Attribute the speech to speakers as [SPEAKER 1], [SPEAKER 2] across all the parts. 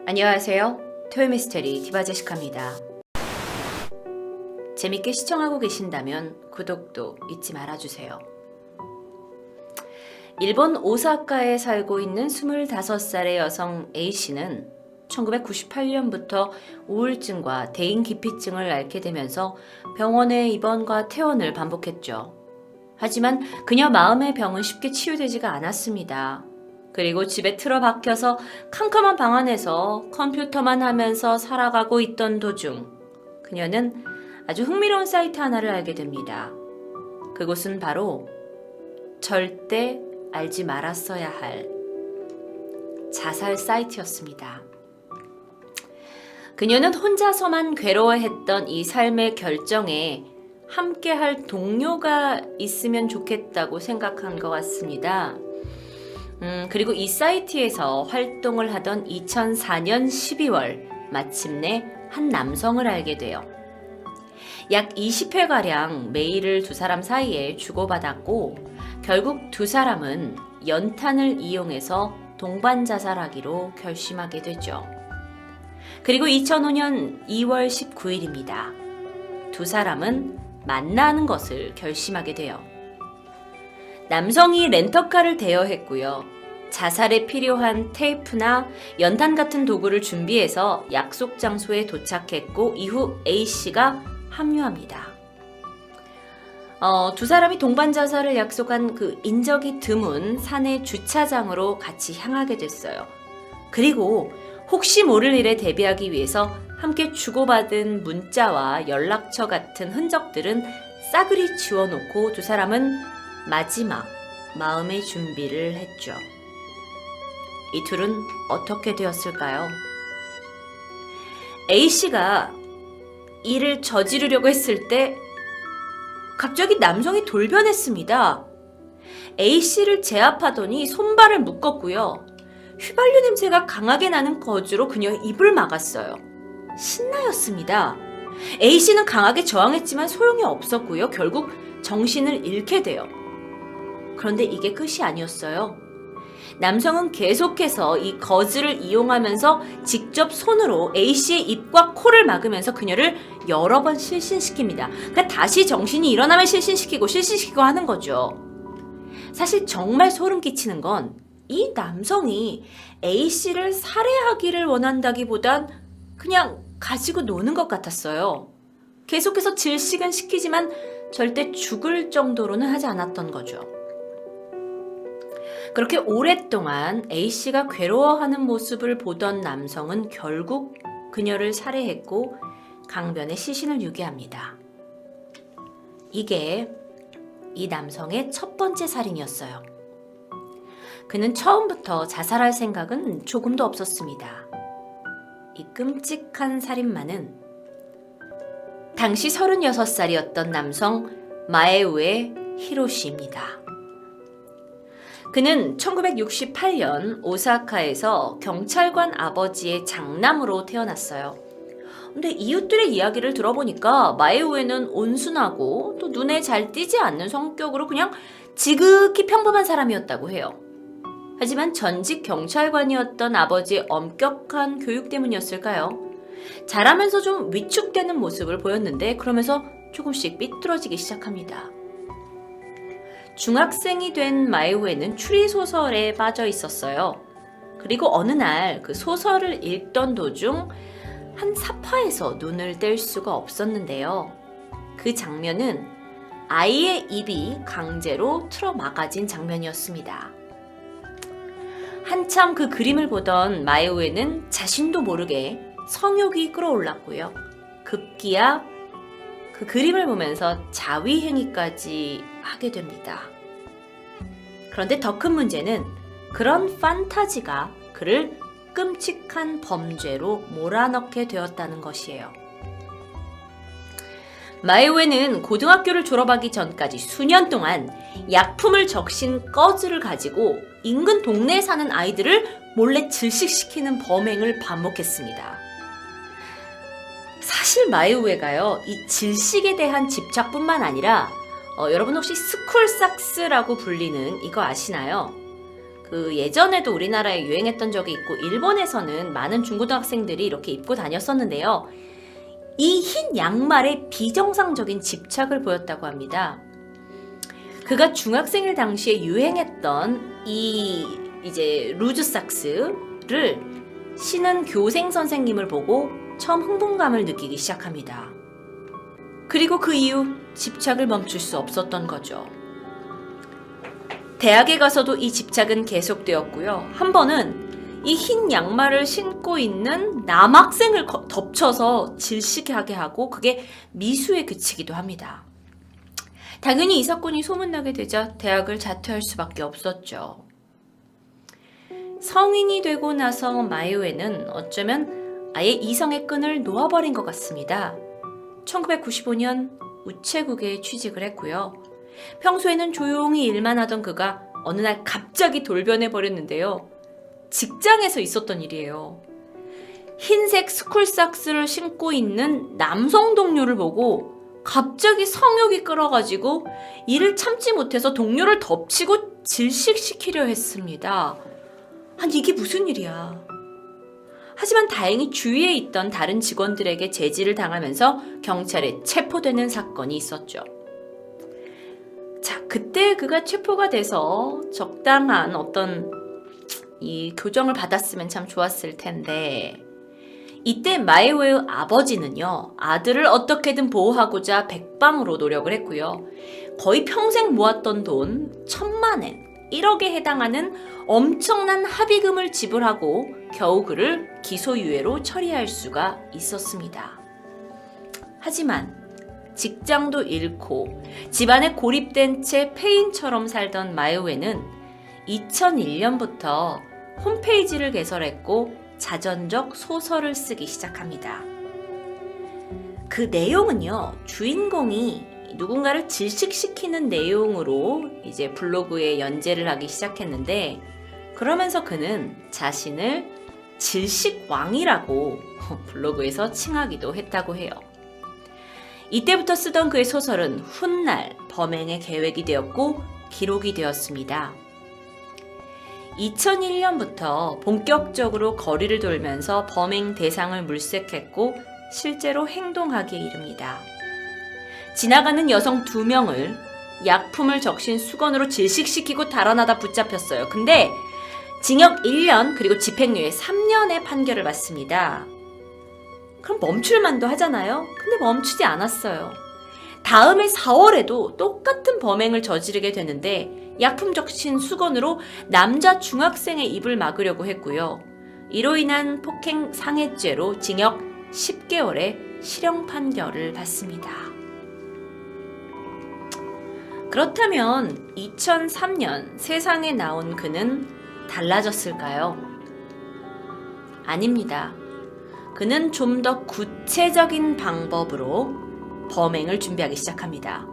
[SPEAKER 1] 안녕하세요. 토요미스테리 디바제시카입니다. 재밌게 시청하고 계신다면 구독도 잊지 말아주세요. 일본 오사카에 살고 있는 25살의 여성 A씨는 1998년부터 우울증과 대인기피증을 앓게 되면서 병원에 입원과 퇴원을 반복했죠. 하지만 그녀 마음의 병은 쉽게 치유되지가 않았습니다. 그리고 집에 틀어박혀서 캄캄한 방 안에서 컴퓨터만 하면서 살아가고 있던 도중 그녀는 아주 흥미로운 사이트 하나를 알게 됩니다. 그곳은 바로 절대 알지 말았어야 할 자살 사이트였습니다. 그녀는 혼자서만 괴로워했던 이 삶의 결정에 함께할 동료가 있으면 좋겠다고 생각한 것 같습니다. 그리고 이 사이트에서 활동을 하던 2004년 12월 마침내 한 남성을 알게 돼요. 약 20회가량 메일을 두 사람 사이에 주고받았고 결국 두 사람은 연탄을 이용해서 동반 자살하기로 결심하게 되죠. 그리고 2005년 2월 19일입니다. 두 사람은 만나는 것을 결심하게 돼요. 남성이 렌터카를 대여했고요. 자살에 필요한 테이프나 연탄 같은 도구를 준비해서 약속 장소에 도착했고 이후 A씨가 합류합니다. 두 사람이 동반 자살을 약속한 그 인적이 드문 산의 주차장으로 같이 향하게 됐어요. 그리고 혹시 모를 일에 대비하기 위해서 함께 주고받은 문자와 연락처 같은 흔적들은 싸그리 지워놓고 두 사람은 마지막 마음의 준비를 했죠. 이 둘은 어떻게 되었을까요? A씨가 일을 저지르려고 했을 때 갑자기 남성이 돌변했습니다. A씨를 제압하더니 손발을 묶었고요. 휘발유 냄새가 강하게 나는 거즈로 그녀의 입을 막았어요. 신나였습니다. A씨는 강하게 저항했지만 소용이 없었고요. 결국 정신을 잃게 돼요. 그런데 이게 끝이 아니었어요. 남성은 계속해서 이 거즈를 이용하면서 직접 손으로 A씨의 입과 코를 막으면서 그녀를 여러 번 실신시킵니다. 그러니까 다시 정신이 일어나면 실신시키고 하는 거죠. 사실 정말 소름 끼치는 건 이 남성이 A씨를 살해하기를 원한다기보단 그냥 가지고 노는 것 같았어요. 계속해서 질식은 시키지만 절대 죽을 정도로는 하지 않았던 거죠. 그렇게 오랫동안 A씨가 괴로워하는 모습을 보던 남성은 결국 그녀를 살해했고 강변에 시신을 유기합니다. 이게 이 남성의 첫 번째 살인이었어요. 그는 처음부터 자살할 생각은 조금도 없었습니다. 이 끔찍한 살인마는 당시 36살이었던 남성 마에우에 히로시입니다. 그는 1968년 오사카에서 경찰관 아버지의 장남으로 태어났어요. 근데 이웃들의 이야기를 들어보니까 마에우에는 온순하고 또 눈에 잘 띄지 않는 성격으로 그냥 지극히 평범한 사람이었다고 해요. 하지만 전직 경찰관이었던 아버지의 엄격한 교육 때문이었을까요? 자라면서 좀 위축되는 모습을 보였는데 그러면서 조금씩 삐뚤어지기 시작합니다. 중학생이 된 마에우에는 추리소설에 빠져 있었어요. 그리고 어느 날 그 소설을 읽던 도중 한 사파에서 눈을 뗄 수가 없었는데요. 그 장면은 아이의 입이 강제로 틀어막아진 장면이었습니다. 한참 그 그림을 보던 마에우에는 자신도 모르게 성욕이 끌어올랐고요. 급기야 그 그림을 보면서 자위행위까지 하게 됩니다. 그런데 더 큰 문제는 그런 판타지가 그를 끔찍한 범죄로 몰아넣게 되었다는 것이에요. 마에우에는 고등학교를 졸업하기 전까지 수년 동안 약품을 적신 거즈를 가지고 인근 동네에 사는 아이들을 몰래 질식시키는 범행을 반복했습니다. 사실 마에우에가요, 이 질식에 대한 집착뿐만 아니라 여러분 혹시 스쿨삭스라고 불리는 이거 아시나요? 그 예전에도 우리나라에 유행했던 적이 있고 일본에서는 많은 중고등학생들이 이렇게 입고 다녔었는데요. 이 흰 양말에 비정상적인 집착을 보였다고 합니다. 그가 중학생일 당시에 유행했던 이제 루즈삭스를 신은 교생 선생님을 보고 처음 흥분감을 느끼기 시작합니다. 그리고 그 이후 집착을 멈출 수 없었던 거죠. 대학에 가서도 이 집착은 계속되었고요. 한 번은 이 흰 양말을 신고 있는 남학생을 덮쳐서 질식하게 하고 그게 미수에 그치기도 합니다. 당연히 이 사건이 소문나게 되자 대학을 자퇴할 수밖에 없었죠. 성인이 되고 나서 마이우에는 어쩌면 아예 이성의 끈을 놓아버린 것 같습니다. 1995년 우체국에 취직을 했고요. 평소에는 조용히 일만 하던 그가 어느 날 갑자기 돌변해버렸는데요. 직장에서 있었던 일이에요. 흰색 스쿨삭스를 신고 있는 남성 동료를 보고 갑자기 성욕이 끌어가지고 이를 참지 못해서 동료를 덮치고 질식시키려 했습니다. 아니 이게 무슨 일이야. 하지만 다행히 주위에 있던 다른 직원들에게 제지를 당하면서 경찰에 체포되는 사건이 있었죠. 자, 그때 그가 체포가 돼서 적당한 어떤 이 교정을 받았으면 참 좋았을 텐데 이때 마이웨의 아버지는요, 아들을 어떻게든 보호하고자 백방으로 노력을 했고요. 거의 평생 모았던 돈 1,000만 엔, 1억에 해당하는 엄청난 합의금을 지불하고 겨우 그를 기소유예로 처리할 수가 있었습니다. 하지만 직장도 잃고 집안에 고립된 채 폐인처럼 살던 마이웨는 2001년부터 홈페이지를 개설했고 자전적 소설을 쓰기 시작합니다. 그 내용은요, 주인공이 누군가를 질식시키는 내용으로 이제 블로그에 연재를 하기 시작했는데 그러면서 그는 자신을 질식왕이라고 블로그에서 칭하기도 했다고 해요. 이때부터 쓰던 그의 소설은 훗날 범행의 계획이 되었고 기록이 되었습니다. 2001년부터 본격적으로 거리를 돌면서 범행 대상을 물색했고 실제로 행동하기에 이릅니다. 지나가는 여성 2명을 약품을 적신 수건으로 질식시키고 달아나다 붙잡혔어요. 근데 징역 1년 그리고 집행유예 3년의 판결을 받습니다. 그럼 멈출만도 하잖아요. 근데 멈추지 않았어요. 다음해 4월에도 똑같은 범행을 저지르게 되는데 약품 적신 수건으로 남자 중학생의 입을 막으려고 했고요. 이로 인한 폭행 상해죄로 징역 10개월의 실형 판결을 받습니다. 그렇다면 2003년 세상에 나온 그는 달라졌을까요? 아닙니다. 그는 좀 더 구체적인 방법으로 범행을 준비하기 시작합니다.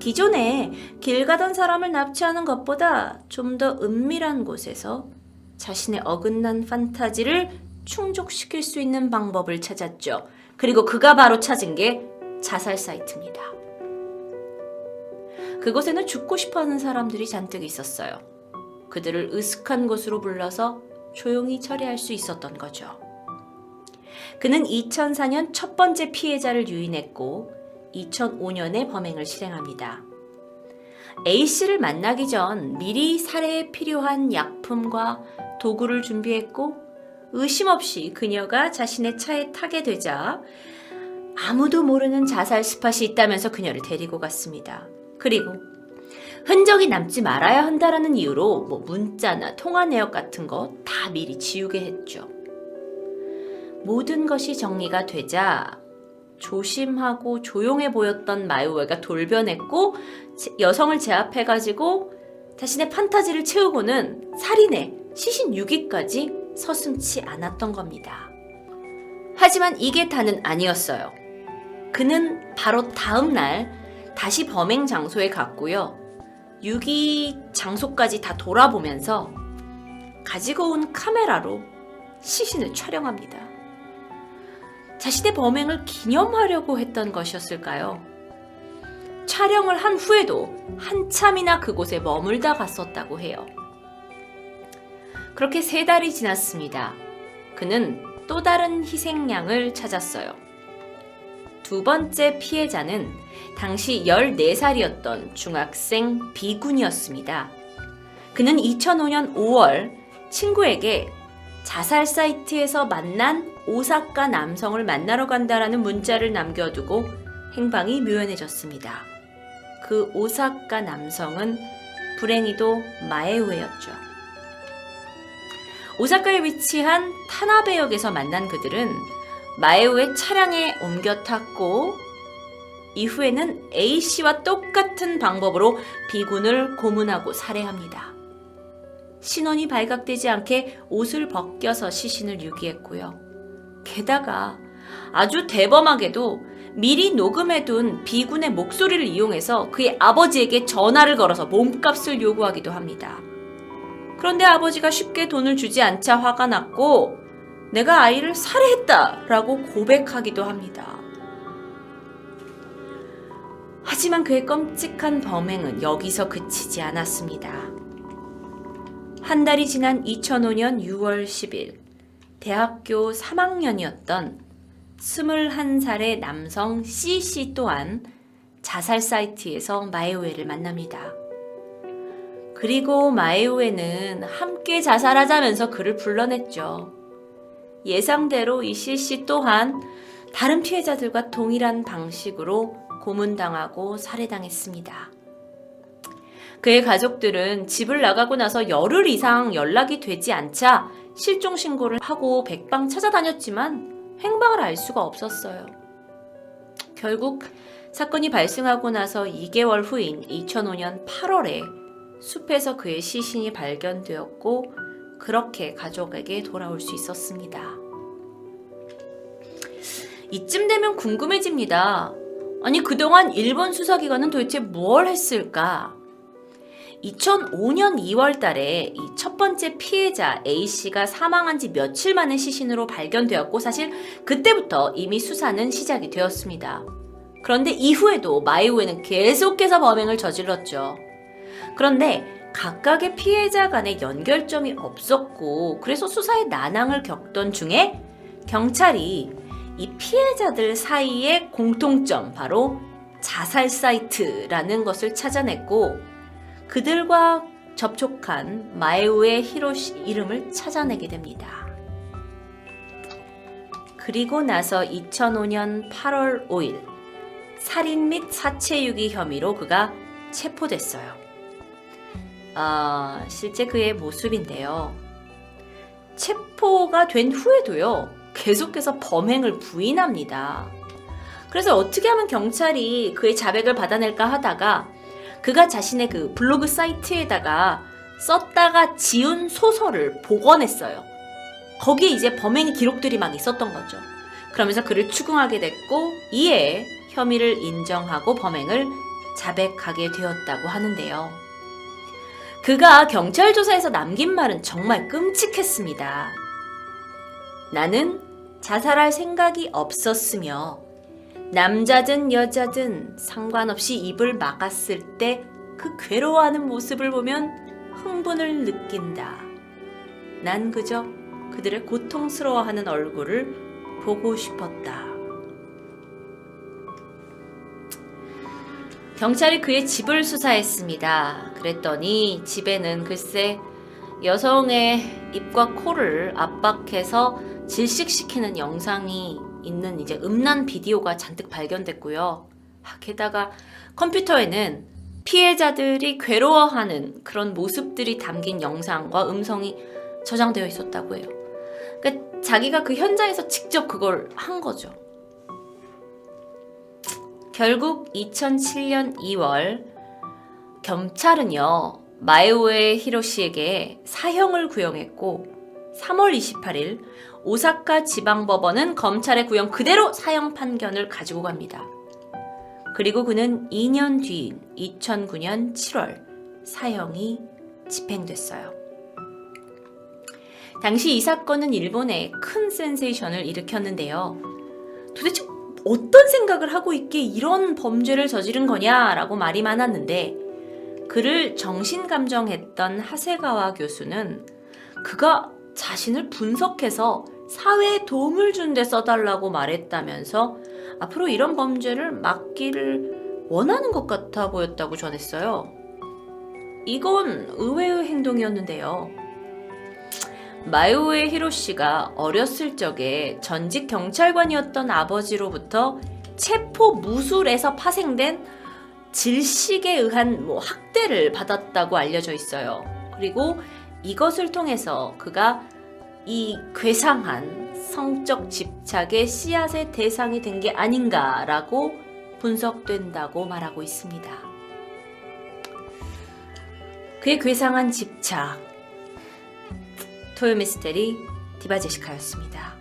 [SPEAKER 1] 기존에 길 가던 사람을 납치하는 것보다 좀 더 은밀한 곳에서 자신의 어긋난 판타지를 충족시킬 수 있는 방법을 찾았죠. 그리고 그가 바로 찾은 게 자살 사이트입니다. 그곳에는 죽고 싶어하는 사람들이 잔뜩 있었어요. 그들을 으슥한 곳으로 불러서 조용히 처리할 수 있었던 거죠. 그는 2004년 첫 번째 피해자를 유인했고 2005년에 범행을 실행합니다. A씨를 만나기 전 미리 살해에 필요한 약품과 도구를 준비했고 의심 없이 그녀가 자신의 차에 타게 되자 아무도 모르는 자살 스팟이 있다면서 그녀를 데리고 갔습니다. 그리고 흔적이 남지 말아야 한다라는 이유로 문자나 통화 내역 같은 거 다 미리 지우게 했죠. 모든 것이 정리가 되자 조심하고 조용해 보였던 마이웨가 돌변했고 여성을 제압해가지고 자신의 판타지를 채우고는 살인에 시신 유기까지 서슴지 않았던 겁니다. 하지만 이게 다는 아니었어요. 그는 바로 다음 날 다시 범행 장소에 갔고요. 유기 장소까지 다 돌아보면서 가지고 온 카메라로 시신을 촬영합니다. 자신의 범행을 기념하려고 했던 것이었을까요? 촬영을 한 후에도 한참이나 그곳에 머물다 갔었다고 해요. 그렇게 3달이 지났습니다. 그는 또 다른 희생양을 찾았어요. 두 번째 피해자는 당시 14살이었던 중학생 B군이었습니다. 그는 2005년 5월 친구에게 자살 사이트에서 만난 오사카 남성을 만나러 간다라는 문자를 남겨두고 행방이 묘연해졌습니다. 그 오사카 남성은 불행히도 마에우에였죠. 오사카에 위치한 타나베역에서 만난 그들은 마에우의 차량에 옮겨 탔고 이후에는 A씨와 똑같은 방법으로 B군을 고문하고 살해합니다. 신원이 발각되지 않게 옷을 벗겨서 시신을 유기했고요. 게다가 아주 대범하게도 미리 녹음해둔 B군의 목소리를 이용해서 그의 아버지에게 전화를 걸어서 몸값을 요구하기도 합니다. 그런데 아버지가 쉽게 돈을 주지 않자 화가 났고 내가 아이를 살해했다라고 고백하기도 합니다. 하지만 그의 끔찍한 범행은 여기서 그치지 않았습니다. 한 달이 지난 2005년 6월 10일 대학교 3학년이었던 21살의 남성 C씨 또한 자살 사이트에서 마에우에를 만납니다. 그리고 마에우에는 함께 자살하자면서 그를 불러냈죠. 예상대로 이 C씨 또한 다른 피해자들과 동일한 방식으로 고문당하고 살해당했습니다. 그의 가족들은 집을 나가고 나서 열흘 이상 연락이 되지 않자 실종 신고를 하고 백방 찾아다녔지만 행방을 알 수가 없었어요. 결국 사건이 발생하고 나서 2개월 후인 2005년 8월에 숲에서 그의 시신이 발견되었고 그렇게 가족에게 돌아올 수 있었습니다. 이쯤 되면 궁금해집니다. 아니 그동안 일본 수사기관은 도대체 뭘 했을까? 2005년 2월 달에 이 첫 번째 피해자 A씨가 사망한 지 며칠 만에 시신으로 발견되었고 사실 그때부터 이미 수사는 시작이 되었습니다. 그런데 이후에도 마에우에는 계속해서 범행을 저질렀죠. 그런데 각각의 피해자 간의 연결점이 없었고 그래서 수사에 난항을 겪던 중에 경찰이 이 피해자들 사이의 공통점 바로 자살 사이트라는 것을 찾아냈고 그들과 접촉한 마에우에 히로시 이름을 찾아내게 됩니다. 그리고 나서 2005년 8월 5일 살인 및 사체유기 혐의로 그가 체포됐어요. 실제 그의 모습인데요. 체포가 된 후에도요. 계속해서 범행을 부인합니다. 그래서 어떻게 하면 경찰이 그의 자백을 받아낼까 하다가 그가 자신의 그 블로그 사이트에다가 썼다가 지운 소설을 복원했어요. 거기에 이제 범행의 기록들이 막 있었던 거죠. 그러면서 그를 추궁하게 됐고 이에 혐의를 인정하고 범행을 자백하게 되었다고 하는데요. 그가 경찰 조사에서 남긴 말은 정말 끔찍했습니다. 나는 자살할 생각이 없었으며 남자든 여자든 상관없이 입을 막았을 때 그 괴로워하는 모습을 보면 흥분을 느낀다. 난 그저 그들의 고통스러워하는 얼굴을 보고 싶었다. 경찰이 그의 집을 수사했습니다. 그랬더니 집에는 글쎄 여성의 입과 코를 압박해서 질식시키는 영상이 있는 이제 음란 비디오가 잔뜩 발견됐고요. 게다가 컴퓨터에는 피해자들이 괴로워하는 그런 모습들이 담긴 영상과 음성이 저장되어 있었다고 해요. 그러니까 자기가 그 현장에서 직접 그걸 한 거죠. 결국 2007년 2월 경찰은요 마에우에 히로시에게 사형을 구형했고 3월 28일 오사카 지방법원은 검찰의 구형 그대로 사형 판결을 가지고 갑니다. 그리고 그는 2년 뒤인 2009년 7월 사형이 집행됐어요. 당시 이 사건은 일본에 큰 센세이션을 일으켰는데요. 도대체 어떤 생각을 하고 있기에 이런 범죄를 저지른 거냐라고 말이 많았는데 그를 정신감정했던 하세가와 교수는 그가 자신을 분석해서 사회에 도움을 준 데 써달라고 말했다면서 앞으로 이런 범죄를 막기를 원하는 것 같아 보였다고 전했어요. 이건 의외의 행동이었는데요. 마요우에 히로시가 어렸을 적에 전직 경찰관이었던 아버지로부터 체포 무술에서 파생된 질식에 의한 학대를 받았다고 알려져 있어요. 그리고 이것을 통해서 그가 이 괴상한 성적 집착의 씨앗의 대상이 된 게 아닌가라고 분석된다고 말하고 있습니다. 그의 괴상한 집착. 토요미스테리 디바제시카였습니다.